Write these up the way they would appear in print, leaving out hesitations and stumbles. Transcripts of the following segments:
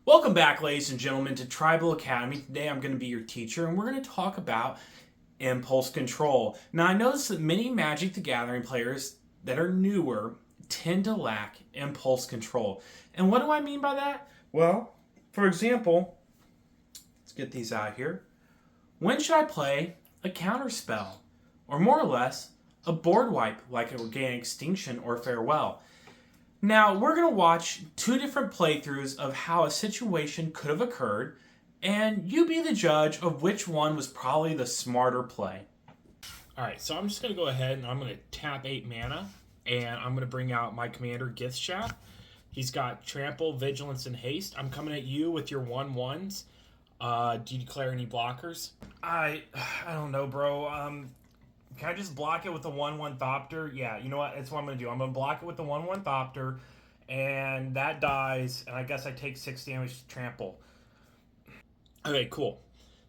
Welcome back, ladies and gentlemen, to Tribal Academy. Today I'm going to be your teacher, and we're going to talk about impulse control. Now, I noticed that many Magic the Gathering players that are newer tend to lack impulse control. And what do I mean by that? Well, for example, let's get these out here. When should I play a counter spell? Or more or less, a board wipe like Organic Extinction or Farewell? Now, we're going to watch two different playthroughs of how a situation could have occurred, and you be the judge of which one was probably the smarter play. Alright, so I'm just going to go ahead and I'm going to tap 8 mana, and I'm going to bring out my commander, Githshaft. He's got Trample, Vigilance, and Haste. I'm coming at you with your 1/1s. Do you declare any blockers? I don't know, bro. Can I just block it with the 1/1 Thopter? Yeah, you know what? That's what I'm going to do. I'm going to block it with the 1/1 Thopter, and that dies, and I guess I take 6 damage to trample. Okay, cool.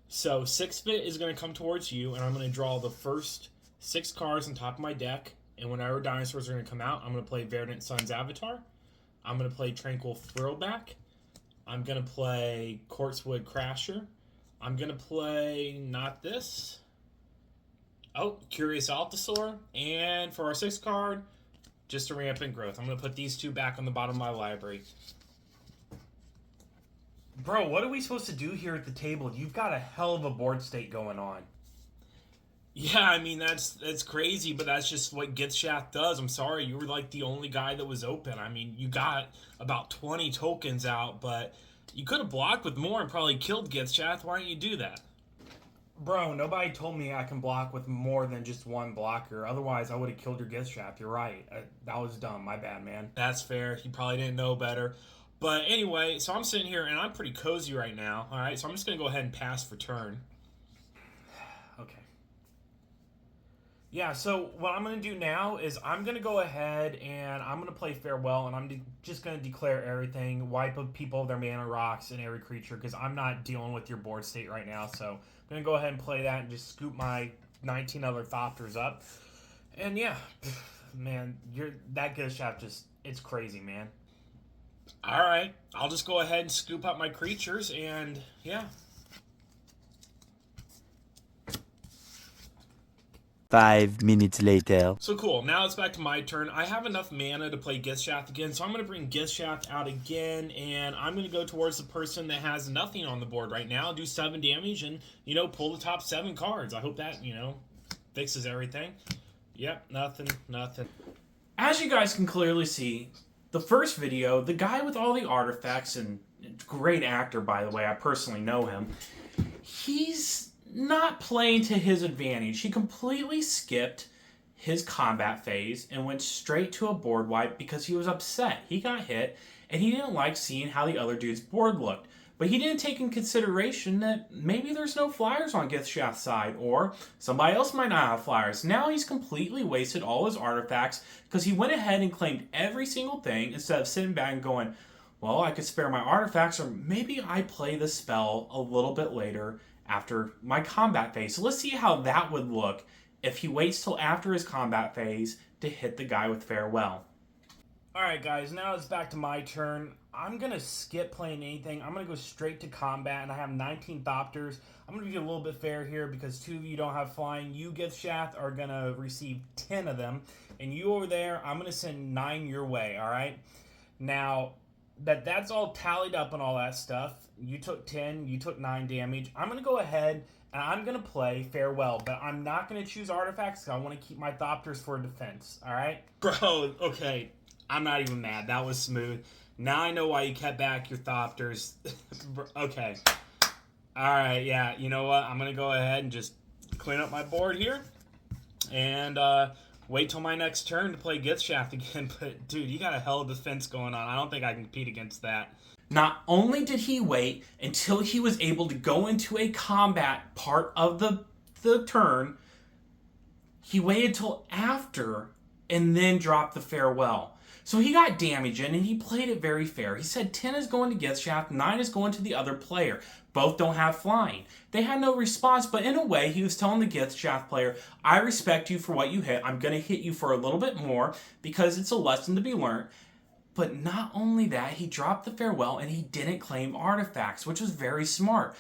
So 6 of it is going to come towards you, and I'm going to draw the first 6 cards on top of my deck, and whenever dinosaurs are going to come out, I'm going to play Verdant Sun's Avatar. I'm going to play Tranquil Throwback. I'm going to play Quartzwood Crasher. I'm going to play not this. Oh, Curious Altasaur. And for our 6th card, just a Rampant Growth. I'm going to put these two back on the bottom of my library. Bro, what are we supposed to do here at the table? You've got a hell of a board state going on. Yeah, I mean, that's crazy, but that's just what Githshaft does. I'm sorry, you were like the only guy that was open. I mean, you got about 20 tokens out, but you could have blocked with more and probably killed Githshaft. Why don't you do that? Bro, nobody told me I can block with more than just one blocker. Otherwise, I would have killed your Githshaft. You're right. That was dumb. My bad, man. That's fair. He probably didn't know better. But anyway, so I'm sitting here, and I'm pretty cozy right now. All right, so I'm just going to go ahead and pass for turn. Okay. Yeah, so what I'm going to do now is I'm going to go ahead and I'm going to play Farewell, and I'm just going to declare everything, wipe of people, their mana rocks, and every creature, because I'm not dealing with your board state right now. So I'm going to go ahead and play that and just scoop my 19 other Thopters up. And yeah, man, that Githshaft just, it's crazy, man. All right, I'll just go ahead and scoop up my creatures, and yeah. 5 minutes later. So cool, now it's back to my turn. I have enough mana to play Githshaft again, so I'm going to bring Githshaft out again, and I'm going to go towards the person that has nothing on the board right now, do 7 damage, and, pull the top 7 cards. I hope that, fixes everything. Yep, nothing. As you guys can clearly see, the first video, the guy with all the artifacts, and great actor, by the way, I personally know him, he's not playing to his advantage. He completely skipped his combat phase and went straight to a board wipe because he was upset. He got hit, and he didn't like seeing how the other dude's board looked. But he didn't take in consideration that maybe there's no flyers on Githshaft's side, or somebody else might not have flyers. Now he's completely wasted all his artifacts because he went ahead and claimed every single thing instead of sitting back and going, well, I could spare my artifacts, or maybe I play the spell a little bit later after my combat phase. So let's see how that would look if he waits till after his combat phase to hit the guy with Farewell. Alright guys, now it's back to my turn. I'm going to skip playing anything. I'm going to go straight to combat, and I have 19 Thopters. I'm going to be a little bit fair here because 2 of you don't have flying. You, Githshaft, are going to receive 10 of them, and you over there, I'm going to send 9 your way, alright? Now, that's all tallied up and all that stuff. You took 10, you took 9 damage. I'm going to go ahead and I'm going to play Farewell, but I'm not going to choose artifacts because I want to keep my Thopters for defense, alright? Bro, okay. I'm not even mad. That was smooth. Now I know why you kept back your Thopters. Okay. Alright, yeah. You know what? I'm going to go ahead and just clean up my board here. And wait till my next turn to play Githshaft again. But, dude, you got a hell of defense going on. I don't think I can compete against that. Not only did he wait until he was able to go into a combat part of the turn, he waited till after and then dropped the Farewell. So he got damage in, and he played it very fair. He said 10 is going to Githshaft, 9 is going to the other player. Both don't have flying. They had no response, but in a way, he was telling the Githshaft player, I respect you for what you hit. I'm going to hit you for a little bit more because it's a lesson to be learned. But not only that, he dropped the farewell and he didn't claim artifacts, which was very smart.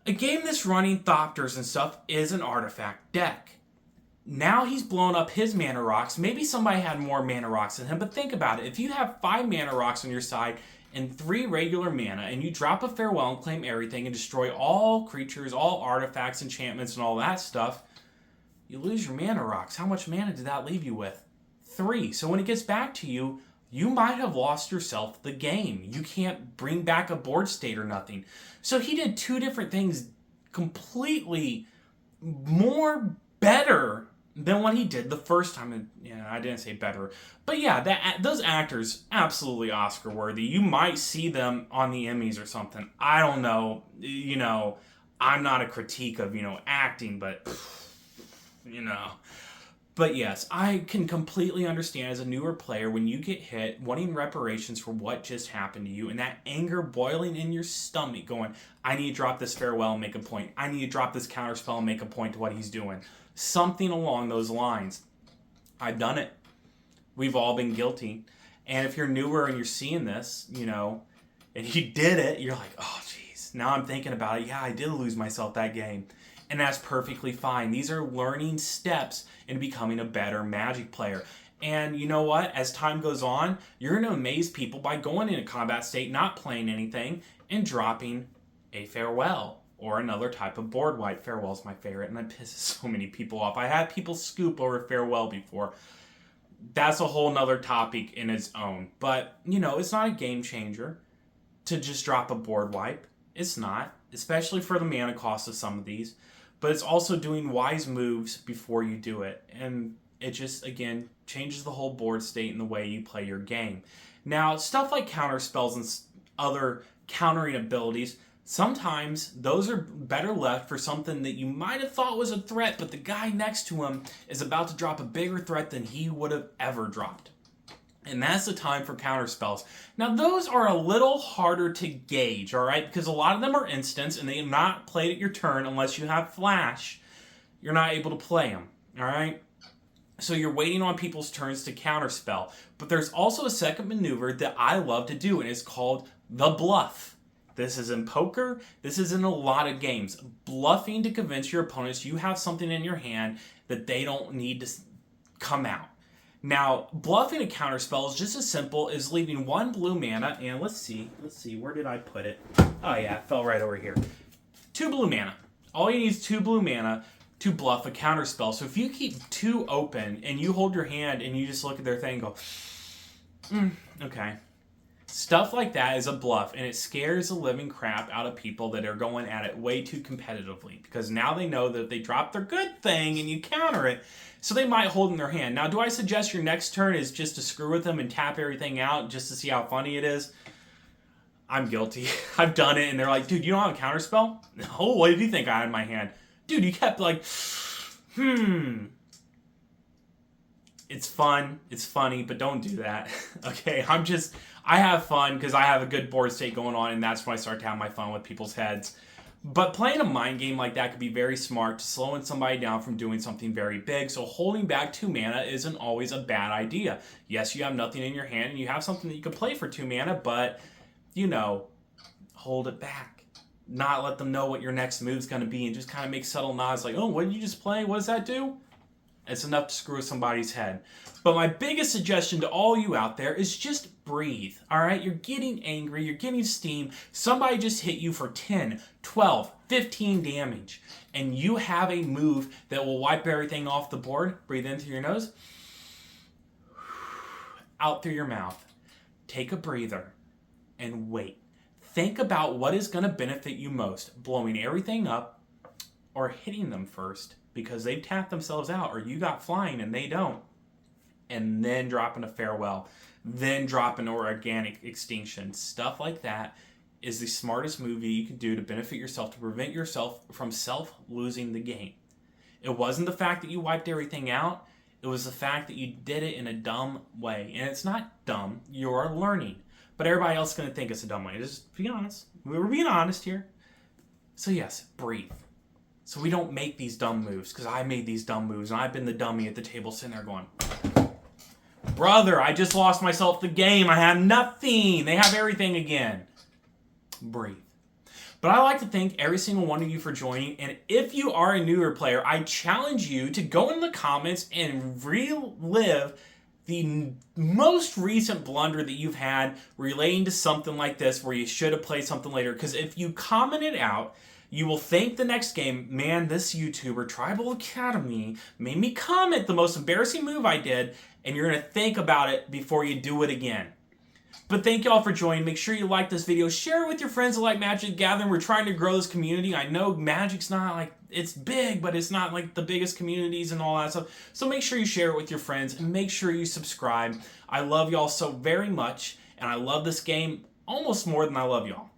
A game that's running Thopters and stuff is an artifact deck. Now he's blown up his mana rocks. Maybe somebody had more mana rocks than him, but think about it. If you have 5 mana rocks on your side and 3 regular mana, and you drop a farewell and claim everything and destroy all creatures, all artifacts, enchantments, and all that stuff, you lose your mana rocks. How much mana did that leave you with? 3. So when it gets back to you, you might have lost yourself the game. You can't bring back a board state or nothing. So he did 2 different things completely more better than what he did the first time. And yeah, I didn't say better. But yeah, those actors, absolutely Oscar worthy. You might see them on the Emmys or something. I don't know. I'm not a critique of, acting, but, But yes, I can completely understand as a newer player when you get hit, wanting reparations for what just happened to you, and that anger boiling in your stomach going, I need to drop this farewell and make a point. I need to drop this counterspell and make a point to what he's doing. Something along those lines. I've done it. We've all been guilty. And if you're newer and you're seeing this, and you did it, you're like, oh, geez. Now I'm thinking about it. Yeah, I did lose myself that game. And that's perfectly fine. These are learning steps in becoming a better Magic player. And you know what? As time goes on, you're going to amaze people by going in a combat state, not playing anything, and dropping a farewell or another type of board wipe. Farewell's my favorite, and that pisses so many people off. I had people scoop over farewell before. That's a whole nother topic in its own. But, it's not a game changer to just drop a board wipe. It's not, especially for the mana cost of some of these. But it's also doing wise moves before you do it. And it just, again, changes the whole board state and the way you play your game. Now, stuff like counter spells and other countering abilities, sometimes those are better left for something that you might have thought was a threat, but the guy next to him is about to drop a bigger threat than he would have ever dropped. And that's the time for counter spells. Now, those are a little harder to gauge, all right? Because a lot of them are instants, and they are not played at your turn unless you have flash. You're not able to play them, all right? So you're waiting on people's turns to counterspell. But there's also a second maneuver that I love to do, and it's called the bluff. This is in poker. This is in a lot of games. Bluffing to convince your opponents you have something in your hand that they don't need to come out. Now, bluffing a counterspell is just as simple as leaving 1 blue mana, and let's see, where did I put it? Oh yeah, it fell right over here. 2 blue mana. All you need is 2 blue mana to bluff a counterspell. So if you keep 2 open, and you hold your hand, and you just look at their thing and go, okay. Stuff like that is a bluff, and it scares the living crap out of people that are going at it way too competitively, because now they know that if they drop their good thing and you counter it, so they might hold in their hand. Now, do I suggest your next turn is just to screw with them and tap everything out just to see how funny it is? I'm guilty. I've done it, and they're like, dude, you don't have a counterspell? No, what did you think I had in my hand? Dude, you kept like, It's fun, it's funny, but don't do that. Okay, I have fun because I have a good board state going on, and that's when I start to have my fun with people's heads. But playing a mind game like that could be very smart to slowing somebody down from doing something very big, so holding back 2 mana isn't always a bad idea. Yes, you have nothing in your hand, and you have something that you can play for 2 mana, but, hold it back. Not let them know what your next move's going to be, and just kind of make subtle nods like, oh, what did you just play? What does that do? It's enough to screw with somebody's head. But my biggest suggestion to all you out there is just breathe, all right? You're getting angry. You're getting steam. Somebody just hit you for 10, 12, 15 damage. And you have a move that will wipe everything off the board. Breathe in through your nose. Out through your mouth. Take a breather and wait. Think about what is going to benefit you most. Blowing everything up or hitting them first, because they've tapped themselves out, or you got flying and they don't, and then dropping a farewell, then dropping an organic extinction. Stuff like that is the smartest move you can do to benefit yourself, to prevent yourself from losing the game. It wasn't the fact that you wiped everything out, it was the fact that you did it in a dumb way. And it's not dumb, you're learning. But everybody else is going to think it's a dumb way. Just be honest. We're being honest here. So yes, breathe. So we don't make these dumb moves, because I made these dumb moves, and I've been the dummy at the table sitting there going, Brother, I just lost myself the game. I have nothing. They have everything again. Breathe. But I like to thank every single one of you for joining, and if you are a newer player, I challenge you to go in the comments and relive the most recent blunder that you've had relating to something like this where you should have played something later. Because if you comment it out, you will think the next game, man, this YouTuber, Tribal Academy, made me comment the most embarrassing move I did, and you're going to think about it before you do it again. But thank y'all for joining. Make sure you like this video. Share it with your friends that like Magic the Gathering. We're trying to grow this community. I know Magic's not like, it's big, but it's not like the biggest communities and all that stuff. So make sure you share it with your friends and make sure you subscribe. I love y'all so very much, and I love this game almost more than I love y'all.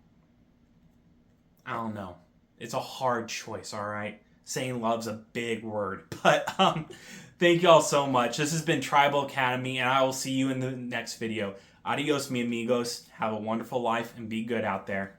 I don't know. It's a hard choice, all right? Saying love's a big word. But thank y'all so much. This has been Tribal Academy, and I will see you in the next video. Adios, mi amigos. Have a wonderful life and be good out there.